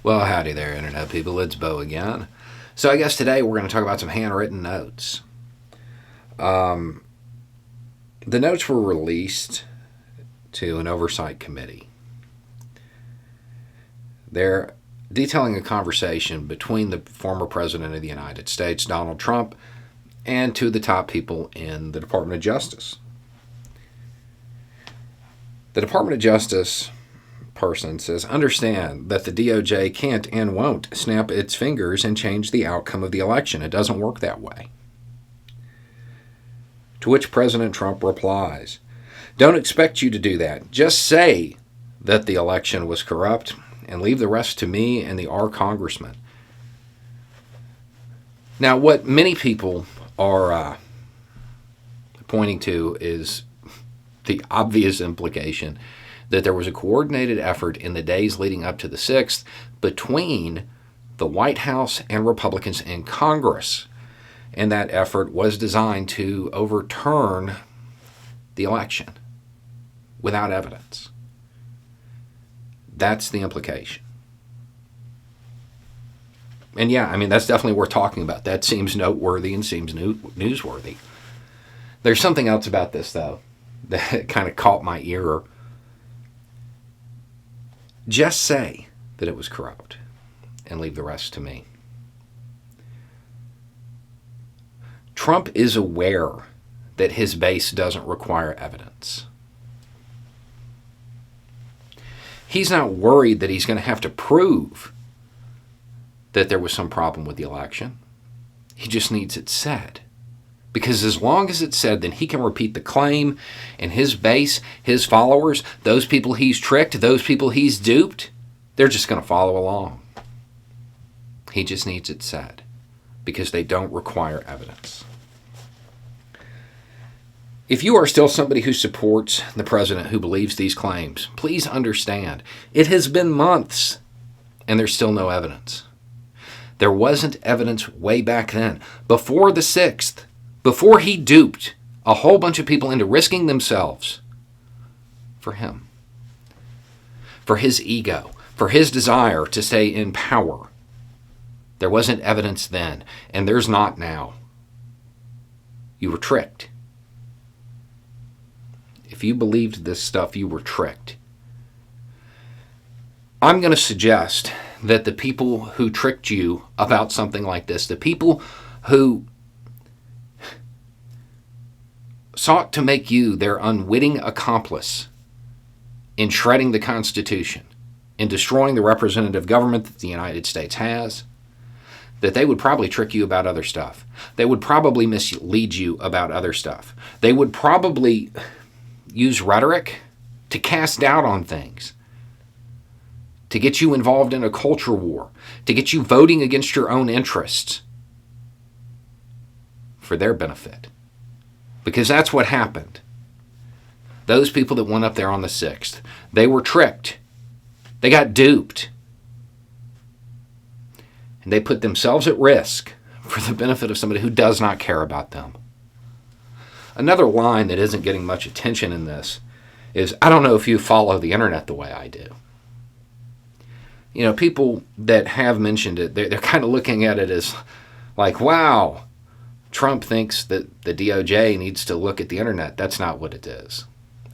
Well, howdy there, Internet people. It's Bo again. So I guess today we're going to talk about some handwritten notes. The notes were released to an oversight committee. They're detailing a conversation between the former President of the United States, Donald Trump, and two of the top people in the Department of Justice. The Department of Justice person says, understand that the DOJ can't and won't snap its fingers and change the outcome of the election. It doesn't work that way. To which President Trump replies, don't expect you to do that. Just say that the election was corrupt and leave the rest to me and our congressman. Now, what many people are pointing to is the obvious implication that there was a coordinated effort in the days leading up to the 6th between the White House and Republicans in Congress. And that effort was designed to overturn the election without evidence. That's the implication. And yeah, I mean, that's definitely worth talking about. That seems noteworthy and seems newsworthy. There's something else about this, though, that kind of caught my ear. Just say that it was corrupt and leave the rest to me. Trump is aware that his base doesn't require evidence. He's not worried that he's going to have to prove that there was some problem with the election. He just needs it said. Because as long as it's said, then he can repeat the claim, and his base, his followers, those people he's tricked, those people he's duped, they're just going to follow along. He just needs it said because they don't require evidence. If you are still somebody who supports the president who believes these claims, please understand it has been months and there's still no evidence. There wasn't evidence way back then, before the 6th. Before he duped a whole bunch of people into risking themselves for him, for his ego, for his desire to stay in power. There wasn't evidence then, and there's not now. You were tricked. If you believed this stuff, you were tricked. I'm going to suggest that the people who tricked you about something like this, the people who sought to make you their unwitting accomplice in shredding the Constitution, in destroying the representative government that the United States has, that they would probably trick you about other stuff. They would probably mislead you about other stuff. They would probably use rhetoric to cast doubt on things, to get you involved in a culture war, to get you voting against your own interests for their benefit. Because that's what happened. Those people that went up there on the 6th, they were tricked. They got duped. And they put themselves at risk for the benefit of somebody who does not care about them. Another line that isn't getting much attention in this is, I don't know if you follow the internet the way I do. You know, people that have mentioned it, they're kind of looking at it as like, wow, Trump thinks that the DOJ needs to look at the internet. That's not what it is.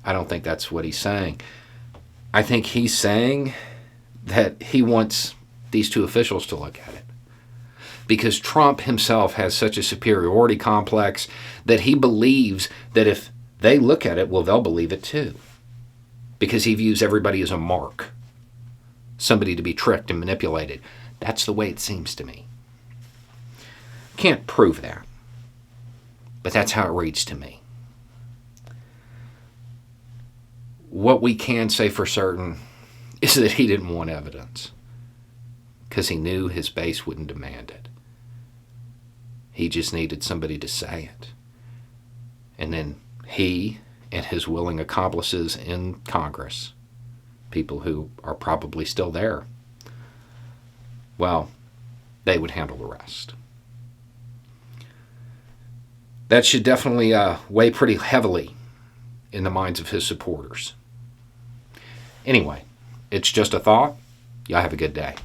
I don't think that's what he's saying. I think he's saying that he wants these two officials to look at it. Because Trump himself has such a superiority complex that he believes that if they look at it, well, they'll believe it too. Because he views everybody as a mark. Somebody to be tricked and manipulated. That's the way it seems to me. Can't prove that. But that's how it reads to me. What we can say for certain is that he didn't want evidence because he knew his base wouldn't demand it. He just needed somebody to say it. And then he and his willing accomplices in Congress, people who are probably still there, well, they would handle the rest. That should definitely weigh pretty heavily in the minds of his supporters. Anyway, it's just a thought. Y'all have a good day.